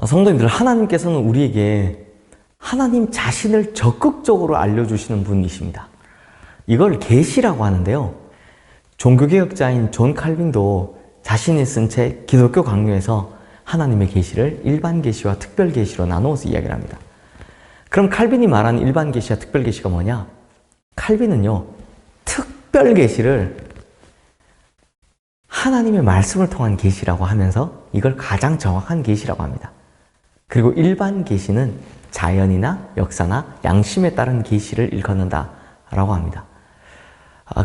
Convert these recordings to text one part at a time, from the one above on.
성도님들, 하나님께서는 우리에게 하나님 자신을 적극적으로 알려주시는 분이십니다. 이걸 계시라고 하는데요. 종교개혁자인 존 칼빈도 자신이 쓴 책 기독교 강요에서 하나님의 계시를 일반 계시와 특별 계시로 나누어서 이야기를 합니다. 그럼 칼빈이 말하는 일반 계시와 특별 계시가 뭐냐? 칼빈은요, 특별 계시를 하나님의 말씀을 통한 계시라고 하면서 이걸 가장 정확한 계시라고 합니다. 그리고 일반 계시는 자연이나 역사나 양심에 따른 계시를 일컫는다라고 합니다.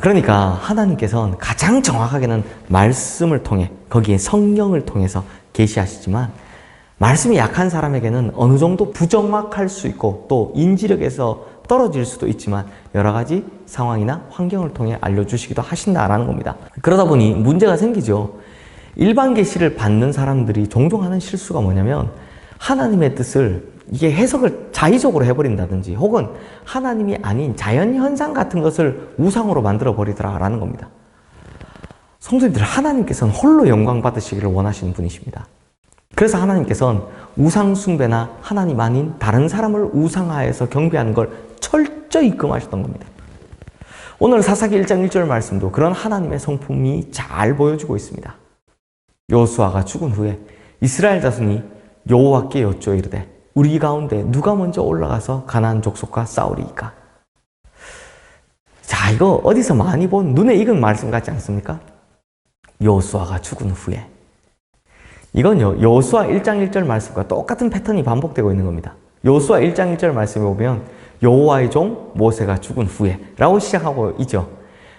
그러니까 하나님께서는 가장 정확하게는 말씀을 통해, 거기에 성령을 통해서 계시하시지만 말씀이 약한 사람에게는 어느 정도 부정확할 수 있고 또 인지력에서 떨어질 수도 있지만 여러 가지 상황이나 환경을 통해 알려주시기도 하신다라는 겁니다. 그러다 보니 문제가 생기죠. 일반 계시를 받는 사람들이 종종 하는 실수가 뭐냐면 하나님의 뜻을 이게 해석을 자의적으로 해버린다든지 혹은 하나님이 아닌 자연현상 같은 것을 우상으로 만들어 버리더라라는 겁니다. 성도님들, 하나님께서는 홀로 영광 받으시기를 원하시는 분이십니다. 그래서 하나님께서는 우상 숭배나 하나님 아닌 다른 사람을 우상화해서 경배하는 걸 철저히 금하셨던 겁니다. 오늘 사사기 1장 1절 말씀도 그런 하나님의 성품이 잘 보여주고 있습니다. 여호수아가 죽은 후에 이스라엘 자손이 여호와께 여쭈어 이르되 우리 가운데 누가 먼저 올라가서 가나안 족속과 싸우리이까? 자, 이거 어디서 많이 본 눈에 익은 말씀 같지 않습니까? 여호수아가 죽은 후에. 이건요, 여호수아 1장 1절 말씀과 똑같은 패턴이 반복되고 있는 겁니다. 여호수아 1장 1절 말씀에 보면 여호와의 종 모세가 죽은 후에 라고 시작하고 있죠.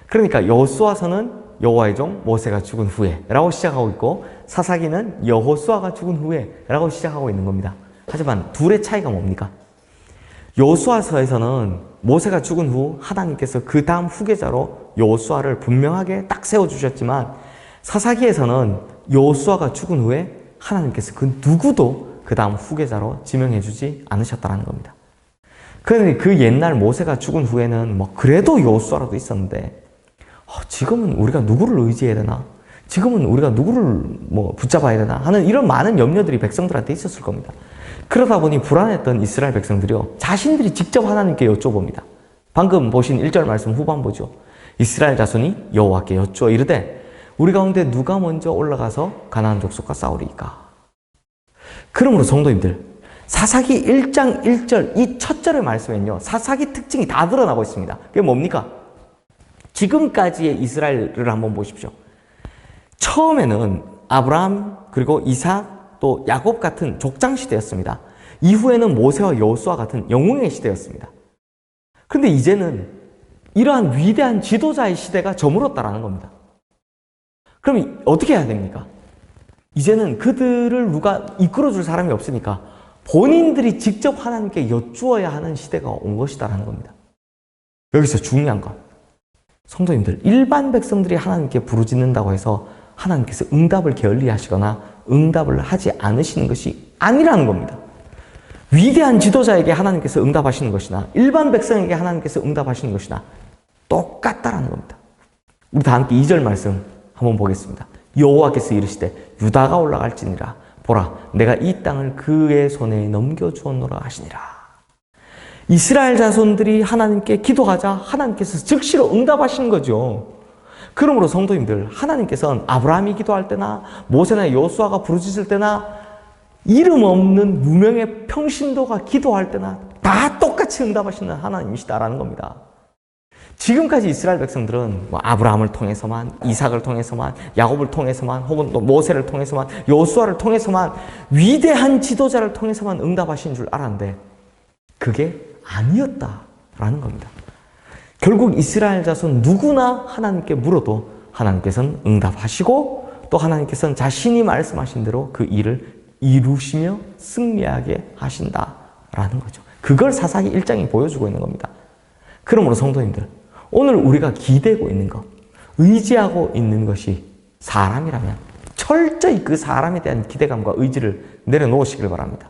그러니까 여호수아서는 여호와의 종 모세가 죽은 후에 라고 시작하고 있고 사사기는 여호수아가 죽은 후에 라고 시작하고 있는 겁니다. 하지만 둘의 차이가 뭡니까? 여호수아서에서는 모세가 죽은 후 하나님께서 그 다음 후계자로 여호수아를 분명하게 딱 세워주셨지만 사사기에서는 여호수아가 죽은 후에 하나님께서 그 누구도 그 다음 후계자로 지명해주지 않으셨다는 겁니다. 그런데 그 옛날 모세가 죽은 후에는 뭐 그래도 여호수아라도 있었는데 지금은 우리가 누구를 의지해야 되나? 지금은 우리가 누구를 붙잡아야 되나? 하는 이런 많은 염려들이 백성들한테 있었을 겁니다. 그러다 보니 불안했던 이스라엘 백성들이요, 자신들이 직접 하나님께 여쭤봅니다. 방금 보신 1절 말씀 후반부죠. 이스라엘 자손이 여호와께 여쭈어 이르되 우리 가운데 누가 먼저 올라가서 가나안 족속과 싸우리이까? 그러므로 성도님들, 사사기 1장 1절 이 첫 절의 말씀에는요, 사사기 특징이 다 드러나고 있습니다. 그게 뭡니까? 지금까지의 이스라엘을 한번 보십시오. 처음에는 아브라함 그리고 이삭 또 야곱 같은 족장 시대였습니다. 이후에는 모세와 여호수아 같은 영웅의 시대였습니다. 그런데 이제는 이러한 위대한 지도자의 시대가 저물었다라는 겁니다. 그럼 어떻게 해야 됩니까? 이제는 그들을 누가 이끌어줄 사람이 없으니까 본인들이 직접 하나님께 여쭈어야 하는 시대가 온 것이다라는 겁니다. 여기서 중요한 건 성도님들, 일반 백성들이 하나님께 부르짖는다고 해서 하나님께서 응답을 게을리하시거나 응답을 하지 않으시는 것이 아니라는 겁니다. 위대한 지도자에게 하나님께서 응답하시는 것이나 일반 백성에게 하나님께서 응답하시는 것이나 똑같다라는 겁니다. 우리 다 함께 2절 말씀 한번 보겠습니다. 여호와께서 이르시되 유다가 올라갈지니라 보라 내가 이 땅을 그의 손에 넘겨주었노라 하시니라. 이스라엘 자손들이 하나님께 기도하자 하나님께서 즉시로 응답하시는 거죠. 그러므로 성도님들, 하나님께서는 아브라함이 기도할 때나 모세나 여호수아가 부르짖을 때나 이름 없는 무명의 평신도가 기도할 때나 다 똑같이 응답하시는 하나님이시다라는 겁니다. 지금까지 이스라엘 백성들은 아브라함을 통해서만, 이삭을 통해서만, 야곱을 통해서만, 혹은 또 모세를 통해서만, 여호수아를 통해서만, 위대한 지도자를 통해서만 응답하신 줄 알았는데 그게 아니었다라는 겁니다. 결국 이스라엘 자손 누구나 하나님께 물어도 하나님께서는 응답하시고 또 하나님께서는 자신이 말씀하신 대로 그 일을 이루시며 승리하게 하신다라는 거죠. 그걸 사사기 1장이 보여주고 있는 겁니다. 그러므로 성도님들, 오늘 우리가 기대고 있는 것, 의지하고 있는 것이 사람이라면 철저히 그 사람에 대한 기대감과 의지를 내려놓으시길 바랍니다.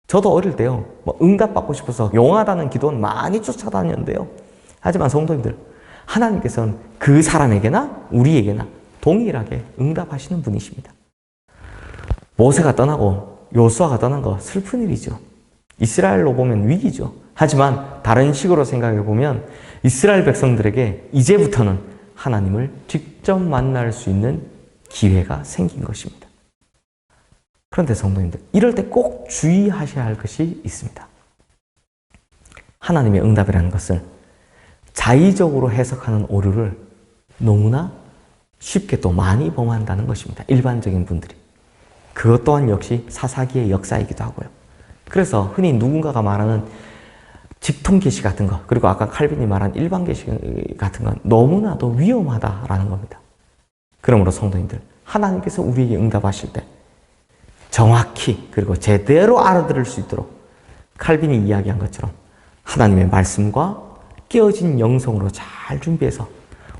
저도 어릴 때요, 응답받고 싶어서 용하다는 기도는 많이 쫓아다녔는데요. 하지만 성도님들, 하나님께서는 그 사람에게나 우리에게나 동일하게 응답하시는 분이십니다. 모세가 떠나고 여호수아가 떠난 거 슬픈 일이죠. 이스라엘로 보면 위기죠. 하지만 다른 식으로 생각해 보면 이스라엘 백성들에게 이제부터는 하나님을 직접 만날 수 있는 기회가 생긴 것입니다. 그런데 성도님들, 이럴 때 꼭 주의하셔야 할 것이 있습니다. 하나님의 응답이라는 것을 자의적으로 해석하는 오류를 너무나 쉽게 또 많이 범한다는 것입니다. 일반적인 분들이. 그것 또한 역시 사사기의 역사이기도 하고요. 그래서 흔히 누군가가 말하는 직통 계시 같은 것, 그리고 아까 칼빈이 말한 일반 계시 같은 건 너무나도 위험하다라는 겁니다. 그러므로 성도님들, 하나님께서 우리에게 응답하실 때 정확히 그리고 제대로 알아들을 수 있도록 칼빈이 이야기한 것처럼 하나님의 말씀과 깨어진 영성으로 잘 준비해서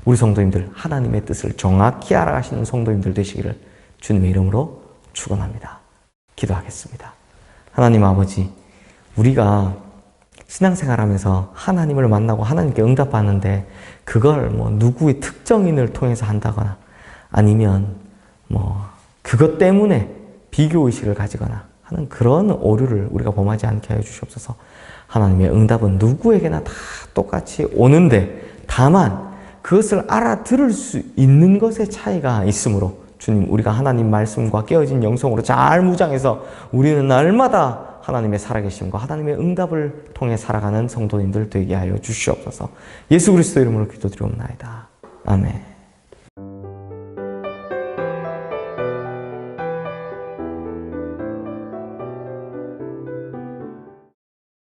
우리 성도님들 하나님의 뜻을 정확히 알아가시는 성도님들 되시기를 주님의 이름으로 축원합니다. 기도하겠습니다. 하나님 아버지, 우리가 신앙생활하면서 하나님을 만나고 하나님께 응답받는데 그걸 누구의 특정인을 통해서 한다거나 아니면 그것 때문에 비교의식을 가지거나 하는 그런 오류를 우리가 범하지 않게 하여 주시옵소서. 하나님의 응답은 누구에게나 다 똑같이 오는데 다만 그것을 알아들을 수 있는 것의 차이가 있으므로 주님, 우리가 하나님 말씀과 깨어진 영성으로 잘 무장해서 우리는 날마다 하나님의 살아계심과 하나님의 응답을 통해 살아가는 성도님들 되게 하여 주시옵소서. 예수 그리스도 이름으로 기도드리옵나이다. 아멘.